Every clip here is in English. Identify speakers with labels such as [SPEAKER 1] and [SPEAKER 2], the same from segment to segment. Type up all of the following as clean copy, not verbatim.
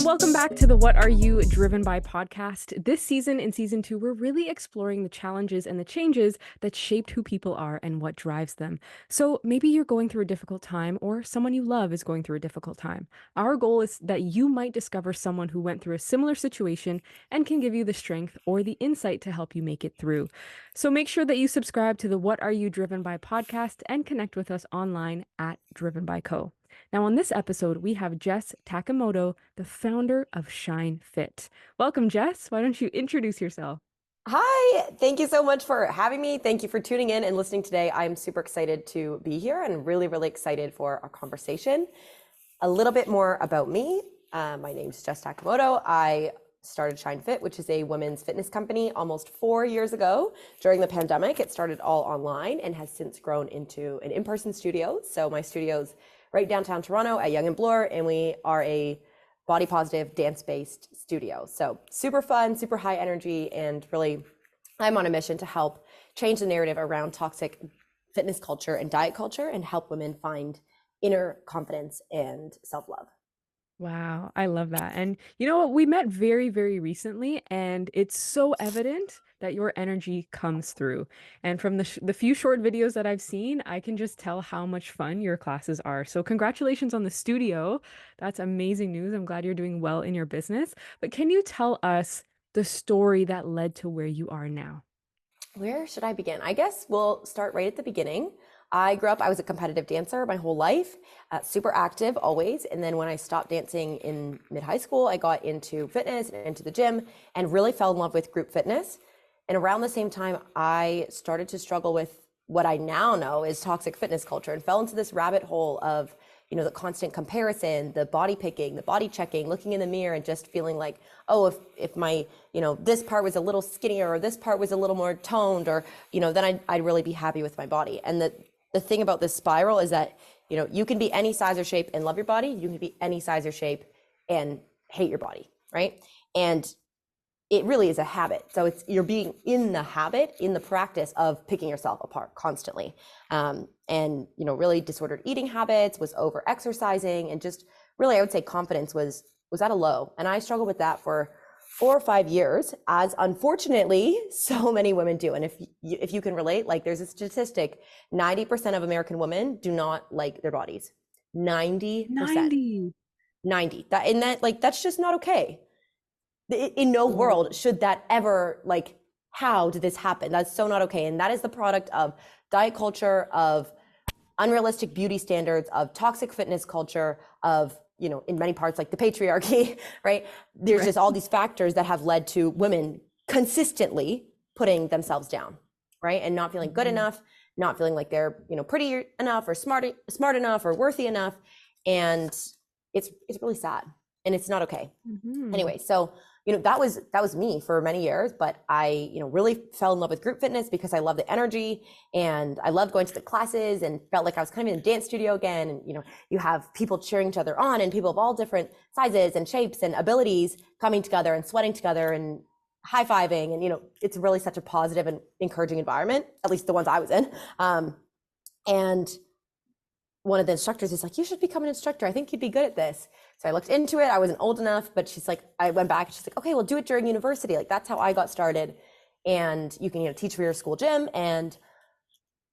[SPEAKER 1] Welcome back to the What Are You Driven By podcast. This season, in season 2, we're really exploring the challenges and the changes that shaped who people are and what drives them. So maybe you're going through a difficult time or someone you love is going through a difficult time. Our goal is that you might discover someone who went through a similar situation and can give you the strength or the insight to help you make it through. So make sure that you subscribe to the What Are You Driven By podcast and connect with us online at Driven By Co. Now, on this episode, we have Jess Takimoto, the founder of Shine Fit. Welcome, Jess. Why don't you introduce yourself?
[SPEAKER 2] Hi, thank you so much for having me. Thank you for tuning in and listening today. I'm super excited to be here and really excited for our conversation. A little bit more about me. My name is Jess Takimoto. I started Shine Fit, which is a women's fitness company almost 4 years ago during the pandemic. It started all online and has since grown into an in-person studio. So my studio's right downtown Toronto at Yonge and Bloor, and we are a body positive, dance-based studio. So super fun, super high energy, and really I'm on a mission to help change the narrative around toxic fitness culture and diet culture and help women find inner confidence and self-love.
[SPEAKER 1] Wow, I love that. And you know what? We met very, very recently, and it's so evident that your energy comes through. And from the few short videos that I've seen, I can just tell how much fun your classes are. So congratulations on the studio. That's amazing news. I'm glad you're doing well in your business. But can you tell us the story that led to where you are now?
[SPEAKER 2] Where should I begin? I guess we'll start right at the beginning. I grew up, I was a competitive dancer my whole life, super active always. And then when I stopped dancing in mid-high school, I got into fitness and into the gym and really fell in love with group fitness. And around the same time, I started to struggle with what I now know is toxic fitness culture and fell into this rabbit hole of, the constant comparison, the body picking, the body checking, looking in the mirror and just feeling like, oh, if my, this part was a little skinnier or this part was a little more toned or, then I'd really be happy with my body. And the thing about this spiral is that, you can be any size or shape and love your body. You can be any size or shape and hate your body, right? And it really is a habit. So you're being in the habit, in the practice of picking yourself apart constantly. And really disordered eating habits, was over exercising, and just really, I would say confidence was at a low. And I struggled with that for 4 or 5 years, as unfortunately so many women do. And if you can relate, like there's a statistic, 90% of American women do not like their bodies. 90%. 90. That's just not okay. In no world should that ever, how did this happen? That's so not okay. And that is the product of diet culture, of unrealistic beauty standards, of toxic fitness culture, of, in many parts, like the patriarchy, right? There's just all these factors that have led to women consistently putting themselves down, right? And not feeling good enough, not feeling like they're, pretty enough or smart enough or worthy enough. And it's really sad and it's not okay. Anyway, so that was me for many years, but I, really fell in love with group fitness because I love the energy and I loved going to the classes and felt like I was kind of in a dance studio again. And, you have people cheering each other on and people of all different sizes and shapes and abilities coming together and sweating together and high-fiving. And, it's really such a positive and encouraging environment, at least the ones I was in. And one of the instructors is like, you should become an instructor. I think you'd be good at this. So I looked into it. I wasn't old enough, but she's like, I went back and she's like, okay, well, do it during university. Like that's how I got started. And you can, teach for your school gym. And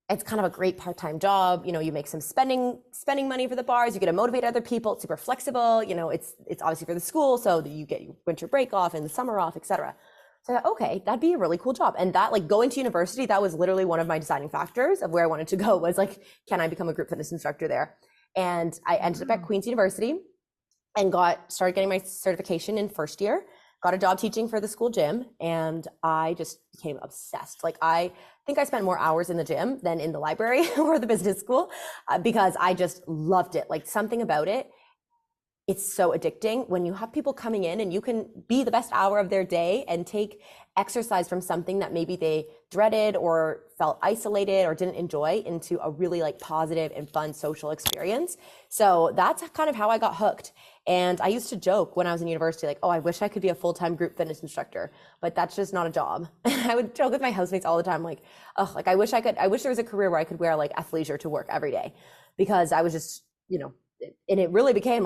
[SPEAKER 2] it's kind of a great part-time job. You make some spending money for the bars. You get to motivate other people. It's super flexible. It's obviously for the school. So that you get your winter break off and the summer off, etc. So I thought, okay, that'd be a really cool job. And that going to university, that was literally one of my deciding factors of where I wanted to go was can I become a group fitness instructor there? And I ended up at Queen's University and started getting my certification in first year, got a job teaching for the school gym. And I just became obsessed. I think I spent more hours in the gym than in the library or the business school because I just loved it. Something about it. It's so addicting when you have people coming in and you can be the best hour of their day and take exercise from something that maybe they dreaded or felt isolated or didn't enjoy into a really positive and fun social experience. So that's kind of how I got hooked. And I used to joke when I was in university, oh, I wish I could be a full-time group fitness instructor, but that's just not a job. I would joke with my housemates all the time, I wish there was a career where I could wear athleisure to work every day because I was just, and it really became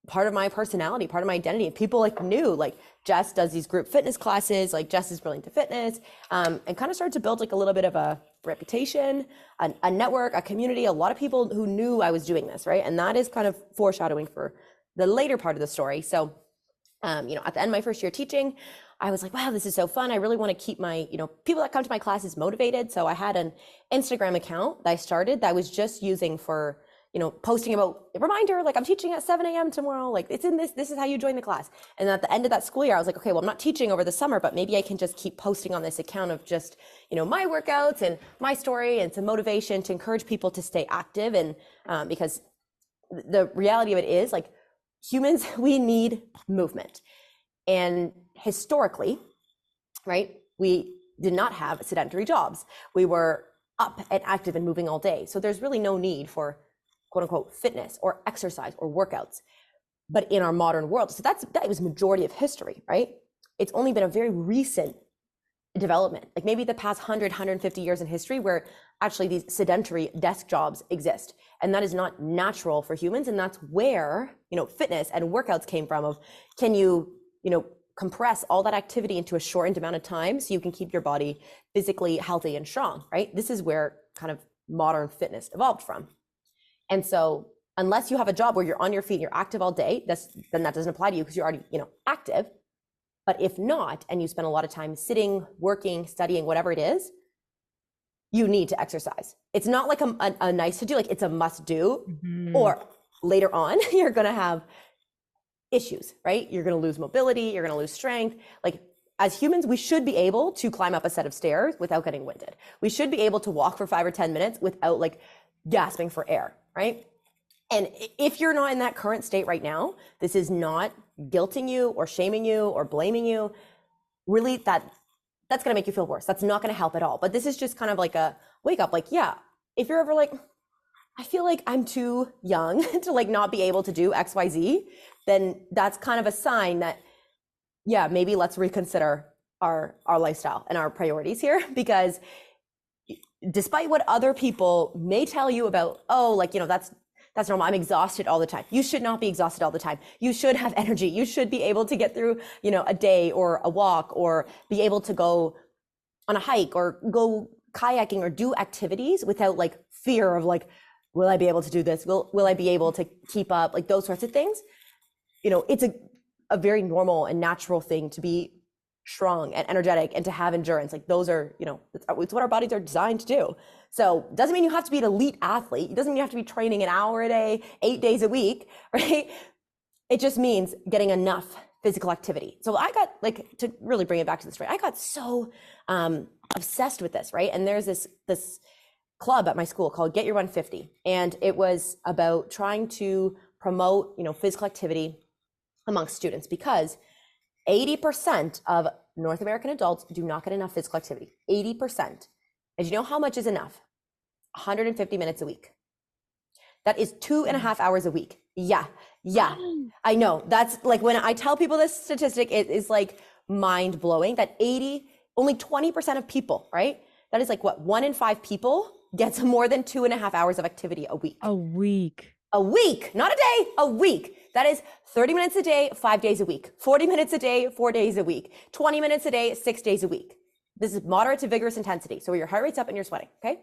[SPEAKER 2] part of my personality, part of my identity. People like knew like Jess does these group fitness classes, like Jess is brilliant to fitness, and kind of started to build like a little bit of a reputation, a network, a community, a lot of people who knew I was doing this, right? And that is kind of foreshadowing for the later part of the story. So, you know, at the end of my first year teaching, I was like, wow, this is so fun. I really want to keep my, you know, people that come to my classes motivated. So I had an Instagram account that I started that I was just using for, you know, posting about a reminder, like I'm teaching at 7 a.m. tomorrow, like it's in this is how you join the class. And at the end of that school year, I was like, okay, well, I'm not teaching over the summer, but maybe I can just keep posting on this account of just, you know, my workouts and my story and some motivation to encourage people to stay active. And because the reality of it is like humans, we need movement. And historically, right, we did not have sedentary jobs. We were up and active and moving all day. So there's really no need for quote unquote fitness or exercise or workouts. But in our modern world, so that was majority of history, right? It's only been a very recent development, like maybe the past 150 years in history where actually these sedentary desk jobs exist. And that is not natural for humans. And that's where, you know, fitness and workouts came from of, can you know, compress all that activity into a shortened amount of time so you can keep your body physically healthy and strong, right? This is where kind of modern fitness evolved from. And so unless you have a job where you're on your feet and you're active all day, then that doesn't apply to you because you're already, you know, active. But if not, and you spend a lot of time sitting, working, studying, whatever it is, you need to exercise. It's not like a nice to do, like it's a must do, or later on, you're going to have issues, right? You're going to lose mobility, you're going to lose strength. Like as humans, we should be able to climb up a set of stairs without getting winded. We should be able to walk for 5 or 10 minutes without like gasping for air, right? And if you're not in that current state right now, this is not guilting you or shaming you or blaming you. Really, that's going to make you feel worse. That's not going to help at all. But this is just kind of like a wake up, like, yeah, if you're ever like, I feel like I'm too young to like not be able to do X, Y, Z, then that's kind of a sign that, yeah, maybe let's reconsider our lifestyle and our priorities here. Because despite what other people may tell you about, oh, like, you know, that's normal. I'm exhausted all the time. You should not be exhausted all the time. You should have energy. You should be able to get through, you know, a day or a walk or be able to go on a hike or go kayaking or do activities without like fear of like, will I be able to do this? Will I be able to keep up? Like those sorts of things. You know, it's a very normal and natural thing to be strong and energetic and to have endurance. Like those are, you know, it's what our bodies are designed to do. So doesn't mean you have to be an elite athlete. It doesn't mean you have to be training an hour a day, 8 days a week, right? It just means getting enough physical activity. So I got like, to really bring it back to the story, I got so obsessed with this, right? And there's this club at my school called Get Your 150. And it was about trying to promote, you know, physical activity amongst students because 80% of North American adults do not get enough physical activity. 80%. And you know how much is enough? 150 minutes a week. That is 2.5 hours a week. Yeah. I know. That's like when I tell people this statistic, it is like mind blowing that only 20% of people, right? That is like what, 1 in 5 people gets more than 2.5 hours of activity a week.
[SPEAKER 1] A week.
[SPEAKER 2] A week, not a day, a week. That is 30 minutes a day, 5 days a week. 40 minutes a day, 4 days a week. 20 minutes a day, 6 days a week. This is moderate to vigorous intensity. So your heart rate's up and you're sweating, okay?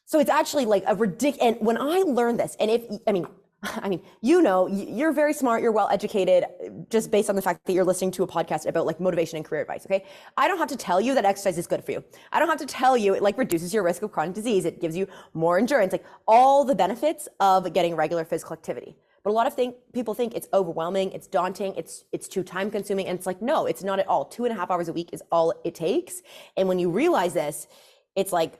[SPEAKER 2] So it's actually like a ridiculous, and when I learned this, and I mean, you know, you're very smart, you're well educated, just based on the fact that you're listening to a podcast about like motivation and career advice, okay? I don't have to tell you that exercise is good for you. I don't have to tell you it like reduces your risk of chronic disease. It gives you more endurance, like all the benefits of getting regular physical activity. But a lot of people think it's overwhelming, it's daunting, it's too time consuming. And it's like, no, it's not at all. 2.5 hours a week is all it takes. And when you realize this, it's like,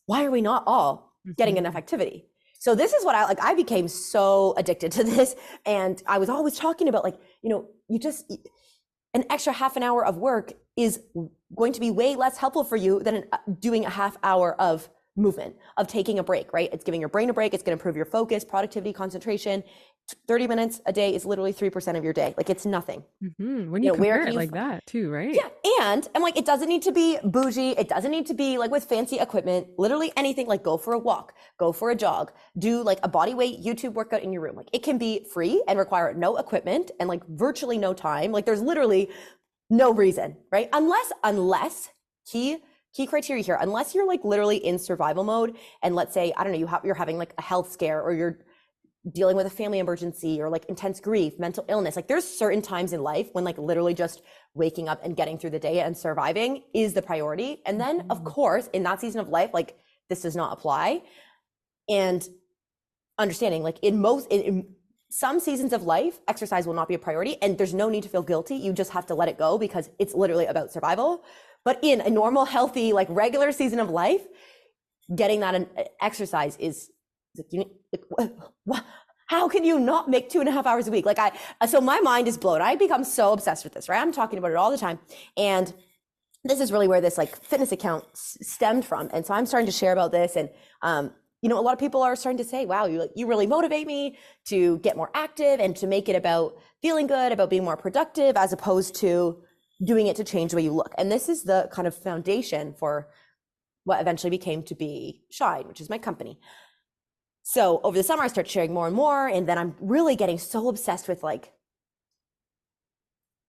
[SPEAKER 2] why are we not all getting enough activity? So this is what I became so addicted to this. And I was always talking about like, you know, an extra half an hour of work is going to be way less helpful for you than doing a half hour of movement, of taking a break, right? It's giving your brain a break. It's going to improve your focus, productivity, concentration. 30 minutes a day is literally 3% of your day. Like it's nothing.
[SPEAKER 1] When
[SPEAKER 2] You
[SPEAKER 1] you
[SPEAKER 2] know, where
[SPEAKER 1] compare
[SPEAKER 2] can
[SPEAKER 1] it
[SPEAKER 2] you
[SPEAKER 1] like that too, right?
[SPEAKER 2] yeah, and I'm like, it doesn't need to be bougie. It doesn't need to be like with fancy equipment. Literally anything, like go for a walk, go for a jog, do like a body weight YouTube workout in your room. Like it can be free and require no equipment and like virtually no time. Like there's literally no reason, right? Unless key criteria here, unless you're like literally in survival mode, and let's say, I don't know, you're having like a health scare, or you're dealing with a family emergency, or like intense grief, mental illness. Like there's certain times in life when like literally just waking up and getting through the day and surviving is the priority. And then of course, in that season of life, like this does not apply. And understanding like in some seasons of life, exercise will not be a priority, and there's no need to feel guilty. You just have to let it go because it's literally about survival. But in a normal, healthy, like regular season of life, getting that exercise is like, how can you not make 2.5 hours a week? Like so my mind is blown. I become so obsessed with this, right? I'm talking about it all the time. And this is really where this like fitness account stemmed from. And so I'm starting to share about this. And, you know, a lot of people are starting to say, wow, you really motivate me to get more active and to make it about feeling good, about being more productive, as opposed to doing it to change the way you look. And this is the kind of foundation for what eventually became to be Shine, which is my company. So over the summer, I started sharing more and more. And then I'm really getting so obsessed with like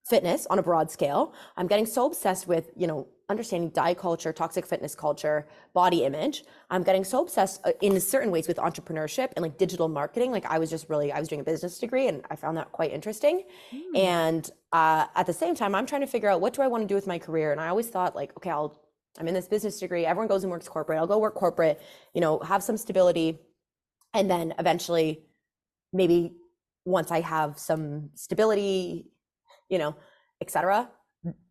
[SPEAKER 2] fitness on a broad scale. I'm getting so obsessed with, you know, understanding diet culture, toxic fitness culture, body image. I'm getting so obsessed in certain ways with entrepreneurship and like digital marketing. Like I was doing a business degree, and I found that quite interesting. And at the same time, I'm trying to figure out, what do I want to do with my career? And I always thought like, okay, I'm in this business degree. Everyone goes and works corporate. I'll go work corporate, you know, have some stability. And then eventually, maybe once I have some stability, you know, et cetera,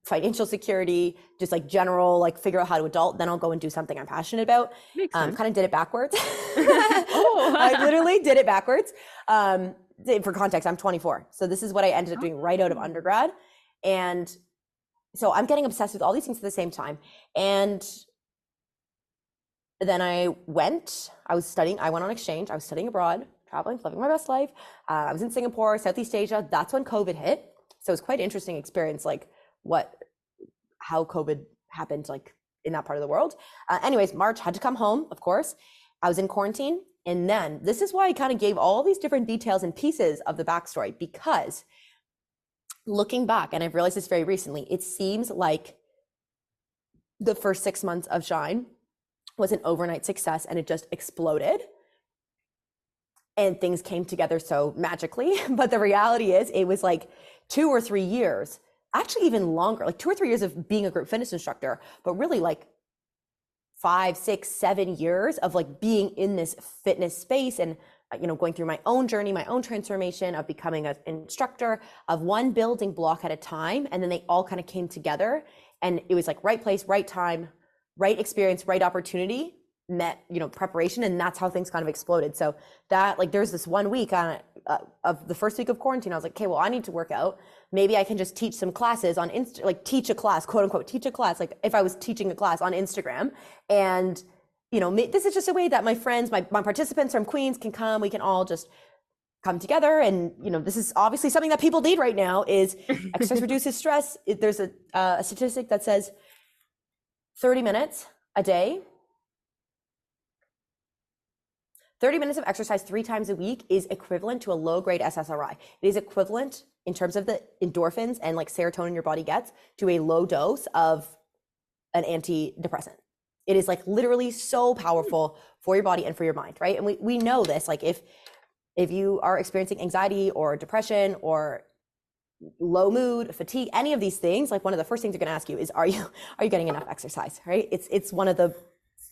[SPEAKER 2] financial security, just like general, like figure out how to adult, then I'll go and do something I'm passionate about.
[SPEAKER 1] Makes sense.
[SPEAKER 2] Kind of did it backwards.
[SPEAKER 1] Oh,
[SPEAKER 2] I literally did it backwards. For context, I'm 24. So this is what I ended up doing right out of undergrad. And so I'm getting obsessed with all these things at the same time. And then I went on exchange. I was studying abroad, traveling, living my best life. I was in Singapore, Southeast Asia. That's when COVID hit. So it was quite an interesting experience, like how COVID happened, like in that part of the world. Anyways, March, had to come home, of course. I was in quarantine. And then this is why I kind of gave all these different details and pieces of the backstory, because looking back, and I've realized this very recently, it seems like the first 6 months of Shine was an overnight success, and it just exploded. And things came together so magically. But the reality is, it was like 2 or 3 years, actually even longer, like 2 or 3 years of being a group fitness instructor, but really like 5, 6, 7 years of like being in this fitness space, and you know, going through my own journey, my own transformation of becoming an instructor, of one building block at a time. And then they all kind of came together, and it was like right place, right time, right experience, right opportunity met, you know, preparation. And that's how things kind of exploded. So that, like, there's this 1 week of the first week of quarantine, I was like, okay, well, I need to work out. Maybe I can just teach some classes on like teach a class, quote unquote, teach a class. Like if I was teaching a class on Instagram, and, you know, this is just a way that my friends, my participants from Queens can come, we can all just come together. And, you know, this is obviously something that people need right now, is exercise reduces stress. There's a statistic that says 30 minutes a day, 30 minutes of exercise 3 times a week is equivalent to a low-grade SSRI. It is equivalent in terms of the endorphins and like serotonin your body gets to a low dose of an antidepressant. It is like literally so powerful for your body and for your mind, right? And we know this, like if you are experiencing anxiety or depression or low mood, fatigue, any of these things, like one of the first things they're going to ask you is, are you getting enough exercise, right? It's one of the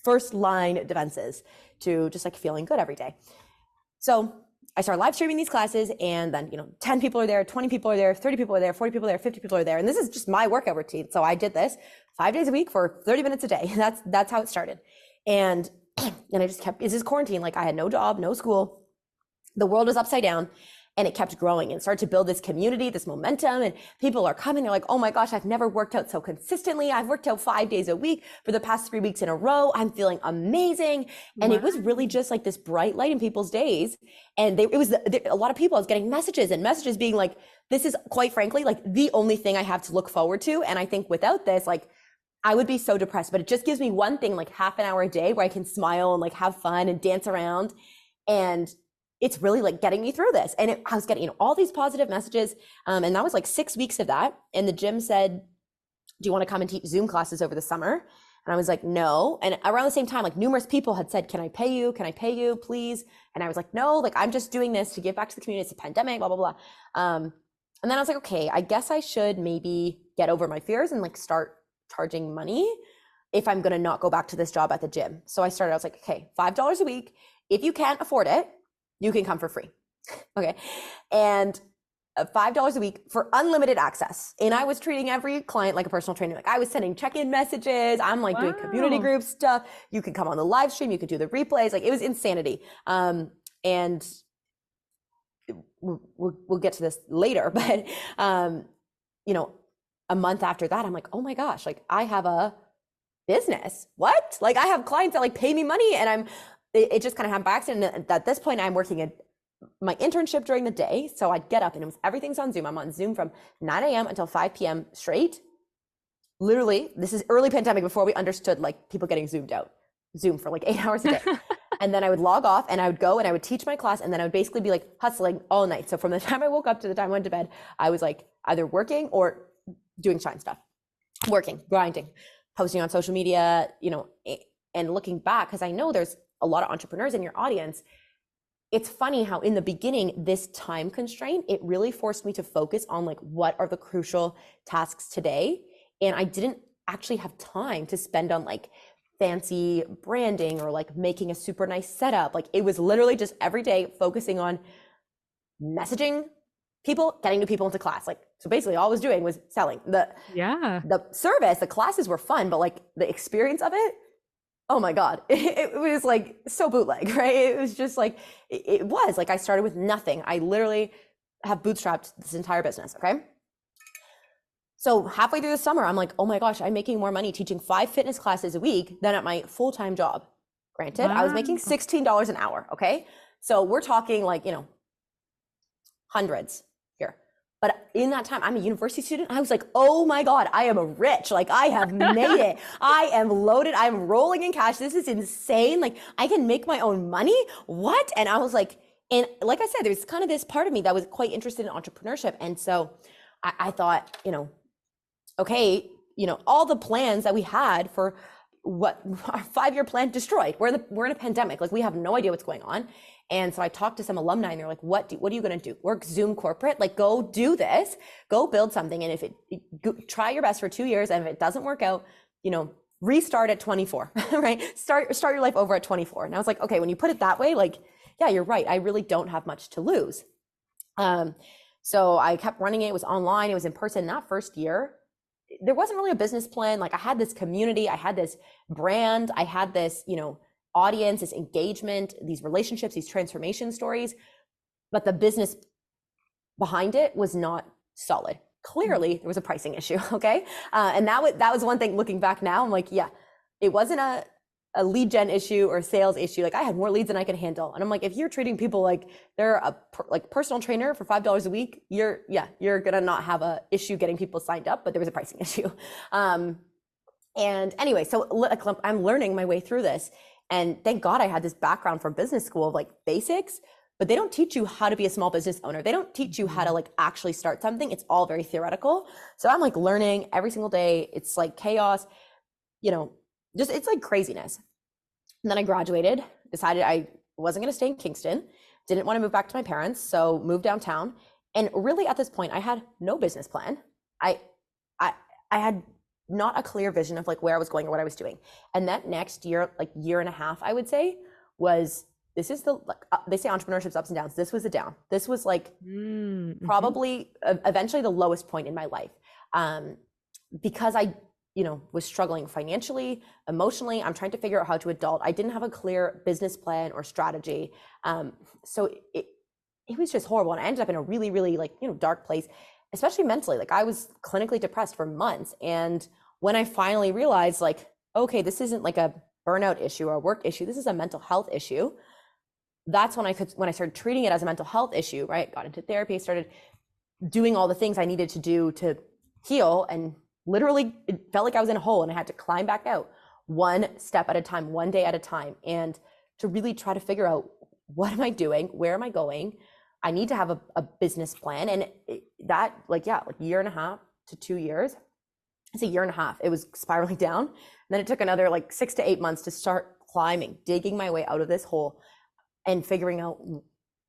[SPEAKER 2] first line defenses to just like feeling good every day. So I started live streaming these classes, and then, you know, 10 people are there, 20 people are there, 30 people are there, 40 people are there, 50 people are there. And this is just my workout routine. So I did this 5 days a week for 30 minutes a day. That's how it started. And I just kept, this is quarantine. Like I had no job, no school. The world was upside down. And it kept growing and started to build this community, this momentum. And people are coming. They're like, oh my gosh, I've never worked out so consistently. I've worked out 5 days a week for the past 3 weeks in a row. I'm feeling amazing. And it
[SPEAKER 1] Wow.
[SPEAKER 2] was really just like this bright light in people's days. And a lot of people, I was getting messages and messages being like, this is quite frankly, like the only thing I have to look forward to. And I think without this, like, I would be so depressed, but it just gives me one thing, like half an hour a day where I can smile and like have fun and dance around. And it's really like getting me through this. And I was getting, all these positive messages. And that was like 6 weeks of that. And the gym said, do you want to come and teach Zoom classes over the summer? And I was like, no. And around the same time, like numerous people had said, can I pay you? Can I pay you, please? And I was like, no, like I'm just doing this to give back to the community. It's a pandemic, blah, blah, blah. And then I was like, okay, I guess I should maybe get over my fears and like start charging money if I'm going to not go back to this job at the gym. So I was like, okay, $5 a week. If you can't afford it, you can come for free. Okay. And $5 a week for unlimited access. And I was treating every client like a personal trainer. Like I was sending check-in messages. I'm like doing community
[SPEAKER 1] Wow.
[SPEAKER 2] group stuff. You could come on the live stream. You could do the replays. Like it was insanity. And we'll get to this later, but, a month after that, I'm like, oh my gosh, like I have a business. What? Like I have clients that like pay me money, and it just kind of happened by accident. At this point, I'm working at my internship during the day. So I'd get up and everything's on Zoom. I'm on Zoom from 9 a.m. until 5 p.m. straight. Literally, this is early pandemic before we understood like people getting Zoom for like 8 hours a day. And then I would log off and I would go and I would teach my class, and then I would basically be like hustling all night. So from the time I woke up to the time I went to bed, I was like either working or doing shine stuff, working, grinding, posting on social media, and looking back, because I know there's a lot of entrepreneurs in your audience. It's funny how in the beginning, this time constraint, it really forced me to focus on like, what are the crucial tasks today? And I didn't actually have time to spend on like fancy branding or like making a super nice setup. Like it was literally just every day focusing on messaging people, getting new people into class. Like, so basically all I was doing was selling
[SPEAKER 1] Yeah.
[SPEAKER 2] the service. The classes were fun, but like the experience of it, oh my God, it was like so bootleg, right? It was just like, it was like I started with nothing. I literally have bootstrapped this entire business, okay? So halfway through the summer, I'm like, oh my gosh, I'm making more money teaching 5 fitness classes a week than at my full-time job. Granted, I was making
[SPEAKER 1] Wow.
[SPEAKER 2] $16 an hour, okay? So we're talking like, hundreds here. But in that time, I'm a university student. I was like, oh my God, I am rich. Like I have made it. I am loaded. I'm rolling in cash. This is insane. Like I can make my own money. What? And I was like, and like I said, there's kind of this part of me that was quite interested in entrepreneurship. And so I thought, okay, all the plans that we had for what our 5-year plan destroyed. We're in a pandemic. Like we have no idea what's going on. And so I talked to some alumni and they're like, what are you going to do? Work Zoom corporate? Like go do this, go build something. And try your best for 2 years. And if it doesn't work out, restart at 24, right? Start your life over at 24. And I was like, okay, when you put it that way, like, yeah, you're right. I really don't have much to lose. So I kept running it. It was online. It was in person. That first year, there wasn't really a business plan. Like I had this community, I had this brand, I had this, audience, this engagement, these relationships, these transformation stories, but the business behind it was not solid. Clearly there was a pricing issue. Okay. And that was one thing looking back now, I'm like, yeah, it wasn't a lead gen issue or sales issue. Like I had more leads than I could handle. And I'm like, if you're treating people like they're a personal trainer for $5 a week, you're going to not have a issue getting people signed up, but there was a pricing issue. And anyway, so I'm learning my way through this. And thank God I had this background from business school of like basics, but they don't teach you how to be a small business owner. They don't teach you how to like actually start something. It's all very theoretical. So I'm like learning every single day. It's like chaos, it's like craziness. And then I graduated, decided I wasn't going to stay in Kingston, didn't want to move back to my parents, so moved downtown. And really at this point, I had no business plan. I had not a clear vision of like where I was going or what I was doing. And that next year, like year and a half, I would say, they say entrepreneurship's ups and downs. This was a down. This was like probably eventually the lowest point in my life. Because I was struggling financially, emotionally. I'm trying to figure out how to adult. I didn't have a clear business plan or strategy. So it was just horrible. And I ended up in a really, really like, dark place, especially mentally. Like I was clinically depressed for months. And when I finally realized like, okay, this isn't like a burnout issue or a work issue, this is a mental health issue. That's when I started treating it as a mental health issue, right? Got into therapy, started doing all the things I needed to do to heal. And literally it felt like I was in a hole and I had to climb back out one step at a time, one day at a time. And to really try to figure out, what am I doing? Where am I going? I need to have a business plan. And that like year and a half to 2 years, it's a year and a half. It was spiraling down. And then it took another like 6 to 8 months to start climbing, digging my way out of this hole and figuring out,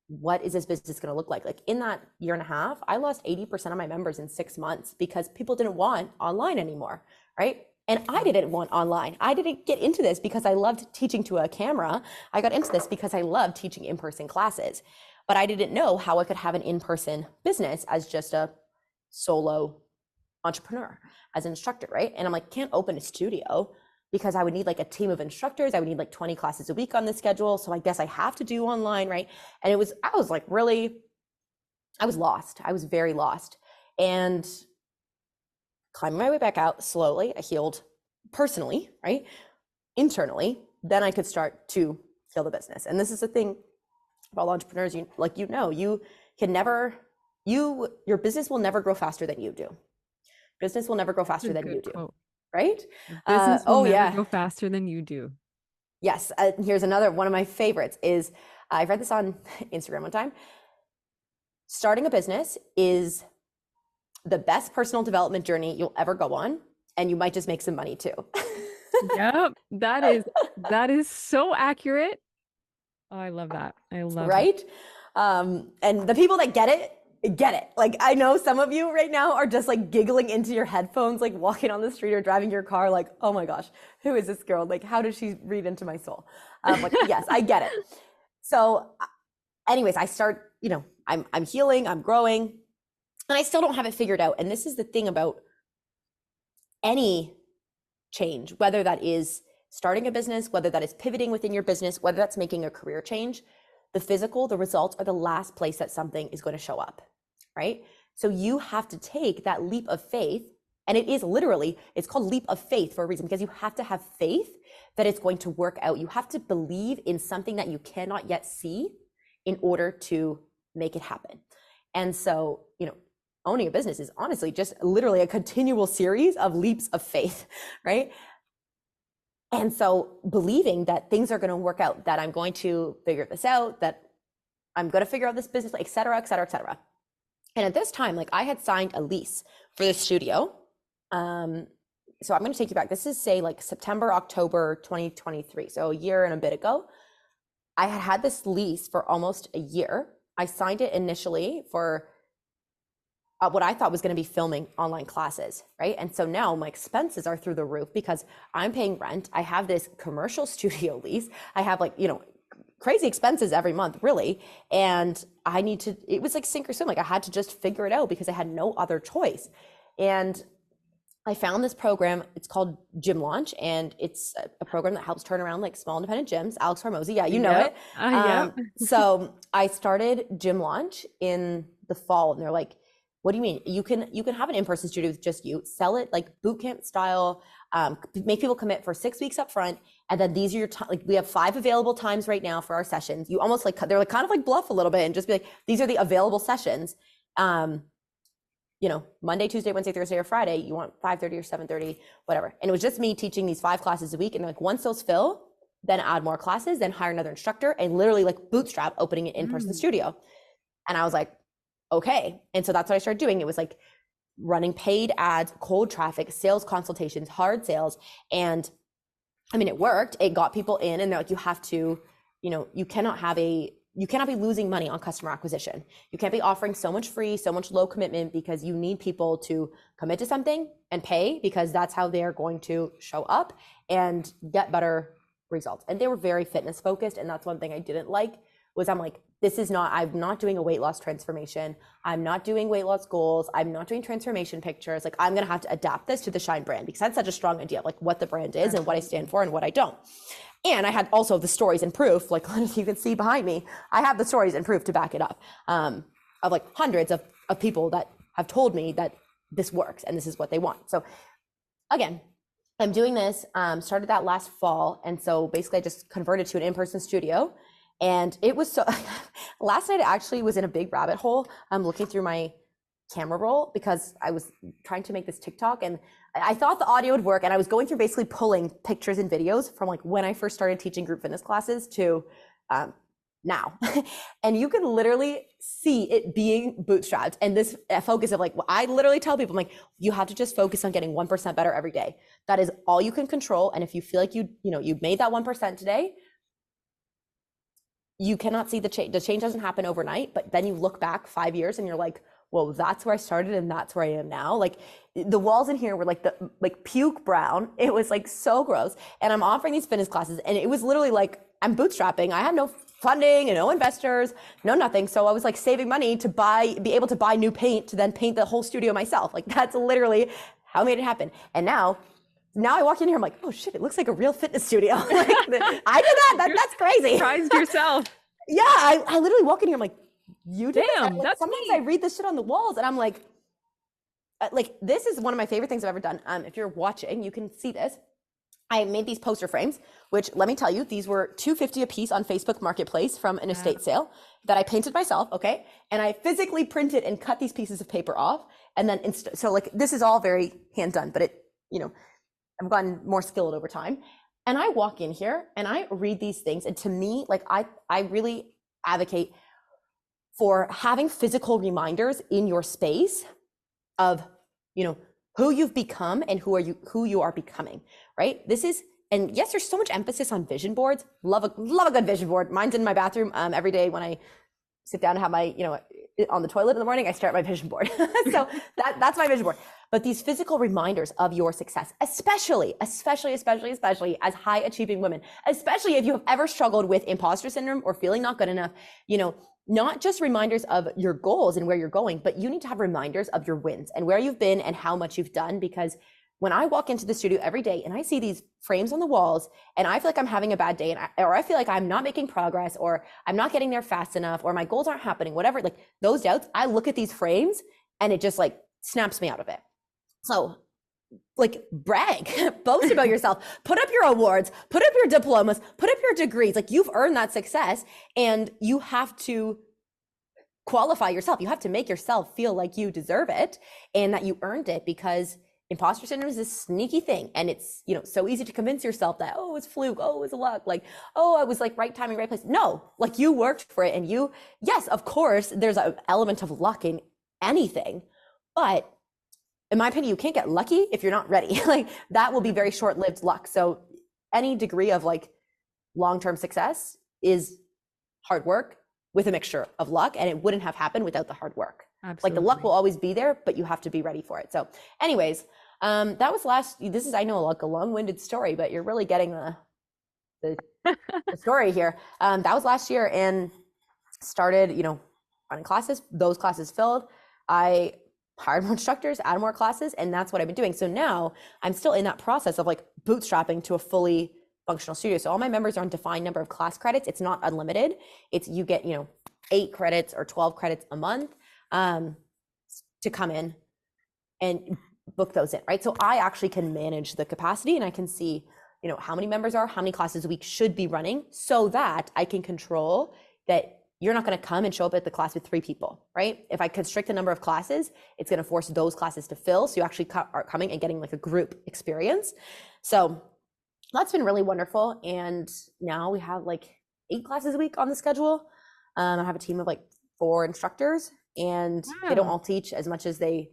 [SPEAKER 2] what is this business going to look like? Like in that year and a half, I lost 80% of my members in 6 months because people didn't want online anymore, right? And I didn't want online. I didn't get into this because I loved teaching to a camera. I got into this because I loved teaching in-person classes. But I didn't know how I could have an in-person business as just a solo entrepreneur, as an instructor, right? And I'm like, can't open a studio because I would need like a team of instructors. I would need like 20 classes a week on the schedule. So I guess I have to do online, right? And I was like I was lost. I was very lost. And climbing my way back out slowly, I healed personally, right? Internally, then I could start to heal the business. And this is the thing about entrepreneurs, you can never, your business will never grow faster than you do. Business will never grow
[SPEAKER 1] That's a
[SPEAKER 2] faster than you
[SPEAKER 1] good
[SPEAKER 2] do,
[SPEAKER 1] quote.
[SPEAKER 2] right?
[SPEAKER 1] Business will
[SPEAKER 2] Oh
[SPEAKER 1] never
[SPEAKER 2] yeah.
[SPEAKER 1] go faster than you do.
[SPEAKER 2] Yes. Here's another one of my favorites is, I read this on Instagram one time. Starting a business is the best personal development journey you'll ever go on. And you might just make some money too.
[SPEAKER 1] Yep, that is so accurate. Oh, I love that. I love that.
[SPEAKER 2] Right? And the people that get it. Like I know some of you right now are just like giggling into your headphones, like walking on the street or driving your car, like, oh my gosh, who is this girl? Like, how does she read into my soul? Like, yes, I get it. So, anyways, I start, I'm healing, I'm growing, and I still don't have it figured out. And this is the thing about any change, whether that is starting a business, whether that is pivoting within your business, whether that's making a career change, the results are the last place that something is going to show up, right? So you have to take that leap of faith, and it's called leap of faith for a reason, because you have to have faith that it's going to work out. You have to believe in something that you cannot yet see in order to make it happen. And so, owning a business is honestly just literally a continual series of leaps of faith, right? And so believing that things are going to work out, that I'm going to figure this out, that I'm going to figure out this business, et cetera, et cetera, et cetera. And at this time, like I had signed a lease for the studio. So I'm going to take you back. This is say like September, October, 2023. So a year and a bit ago, I had this lease for almost a year. I signed it initially for what I thought was going to be filming online classes, right? And so now my expenses are through the roof because I'm paying rent. I have this commercial studio lease. I have like, crazy expenses every month, really. And it was like sink or swim. Like I had to just figure it out because I had no other choice. And I found this program. It's called Gym Launch, and it's a program that helps turn around like small independent gyms. Alex Hormozy, yeah, you know it.
[SPEAKER 1] Yep.
[SPEAKER 2] So I started Gym Launch in the fall, and they're like, what do you mean? You can have an in-person studio with just you, sell it like boot camp style, make people commit for 6 weeks up front. And then these are your like we have 5 available times right now for our sessions. You almost like, they're like kind of like bluff a little bit and just be like, these are the available sessions. Monday, Tuesday, Wednesday, Thursday, or Friday, you want 5:30 or 7:30, whatever. And it was just me teaching these 5 classes a week. And like once those fill, then add more classes, then hire another instructor, and literally like bootstrap opening an in-person studio. And I was like, okay. And so that's what I started doing. It was like running paid ads, cold traffic, sales consultations, hard sales. And I mean, it worked. It got people in, and they're like, you have to, you cannot be losing money on customer acquisition. You can't be offering so much free, so much low commitment, because you need people to commit to something and pay, because that's how they're going to show up and get better results. And they were very fitness focused. And that's one thing I didn't like was I'm like, I'm not doing a weight loss transformation. I'm not doing weight loss goals. I'm not doing transformation pictures. Like, I'm going to have to adapt this to the Shine brand because that's such a strong idea of like what the brand is and what I stand for and what I don't. And I had also the stories and proof, like you can see behind me, I have the stories and proof to back it up, of like hundreds of people that have told me that this works and this is what they want. So again, I'm doing this, started that last fall. And so basically I just converted to an in-person studio. And it was so, last night I actually was in a big rabbit hole. I'm looking through my camera roll because I was trying to make this TikTok and I thought the audio would work. And I was going through basically pulling pictures and videos from like when I first started teaching group fitness classes to now. And you can literally see it being bootstrapped. And this focus of like, I literally tell people, I'm like, you have to just focus on getting 1% better every day. That is all you can control. And if you feel like you made that 1% today, you cannot see the change. The change doesn't happen overnight, but then you look back 5 years and you're like, well, that's where I started and that's where I am now. Like the walls in here were like puke brown. It was like so gross. And I'm offering these fitness classes and it was literally like, I'm bootstrapping. I had no funding and no investors, no nothing. So I was like saving money to be able to buy new paint to then paint the whole studio myself. Like that's literally how I made it happen. And now I walk in here, I'm like, oh shit, it looks like a real fitness studio. Like, I did that. That's crazy.
[SPEAKER 1] Surprised yourself.
[SPEAKER 2] Yeah, I literally walk in here, I'm like, you did
[SPEAKER 1] Damn,
[SPEAKER 2] that? Like,
[SPEAKER 1] that's
[SPEAKER 2] sometimes
[SPEAKER 1] neat.
[SPEAKER 2] I read this shit on the walls and I'm like, this is one of my favorite things I've ever done. If you're watching, you can see this. I made these poster frames, which let me tell you, these were $250 a piece on Facebook Marketplace from an estate sale that I painted myself, okay? And I physically printed and cut these pieces of paper off. And then, so like, this is all very hand done, but I've gotten more skilled over time. And I walk in here and I read these things. And to me, like I really advocate for having physical reminders in your space of, who you've become and who you are becoming, right? And yes, there's so much emphasis on vision boards. Love a good vision board. Mine's in my bathroom every day when I sit down and have my, on the toilet in the morning, I stare at my vision board. So that's my vision board. But these physical reminders of your success, especially as high achieving women, especially if you have ever struggled with imposter syndrome or feeling not good enough, not just reminders of your goals and where you're going, but you need to have reminders of your wins and where you've been and how much you've done. Because when I walk into the studio every day and I see these frames on the walls and I feel like I'm having a bad day or I feel like I'm not making progress or I'm not getting there fast enough or my goals aren't happening, whatever, like those doubts, I look at these frames and it just like snaps me out of it. So like brag, boast about yourself, put up your awards, put up your diplomas, put up your degrees. Like you've earned that success and you have to qualify yourself. You have to make yourself feel like you deserve it and that you earned it, because imposter syndrome is this sneaky thing. And it's, so easy to convince yourself that, oh, it's fluke. Oh, it's luck. Like, oh, I was like right timing, right place. No, like you worked for it. And yes, of course, there's an element of luck in anything, but in my opinion, you can't get lucky if you're not ready. Like that will be very short-lived luck. So any degree of like long-term success is hard work with a mixture of luck, and it wouldn't have happened without the hard work. Absolutely. Like the luck will always be there, but you have to be ready for it. So anyways, that was this is, I know, like a long-winded story, but you're really getting the story here. That was last year and started, running classes. Those classes filled. I hired more instructors, added more classes, and that's what I've been doing. So now I'm still in that process of like bootstrapping to a fully functional studio. So all my members are on defined number of class credits. It's not unlimited. It's you get, 8 credits or 12 credits a month to come in and book those in, right? So I actually can manage the capacity and I can see, how many members are, how many classes a week should be running, so that I can control that you're not going to come and show up at the class with 3 people, right? If I constrict the number of classes, it's going to force those classes to fill. So you actually are coming and getting like a group experience. So that's been really wonderful. And now we have like 8 classes a week on the schedule. I have a team of like 4 instructors, and they don't all teach as much as they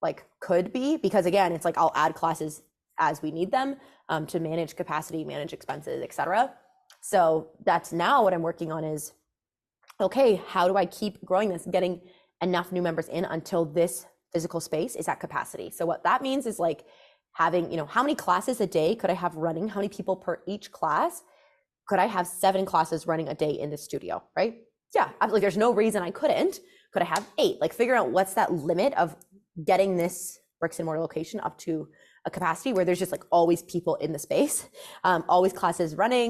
[SPEAKER 2] like could be, because again, it's like I'll add classes as we need them to manage capacity, manage expenses, etc. So that's now what I'm working on is, okay, how do I keep growing this, getting enough new members in until this physical space is at capacity? So what that means is like having, how many classes a day could I have running? How many people per each class Could I have 7 classes running a day in the studio? Right? Yeah, like there's no reason I couldn't. Could I have 8? Like figure out what's that limit of getting this bricks and mortar location up to a capacity where there's just like always people in the space, always classes running,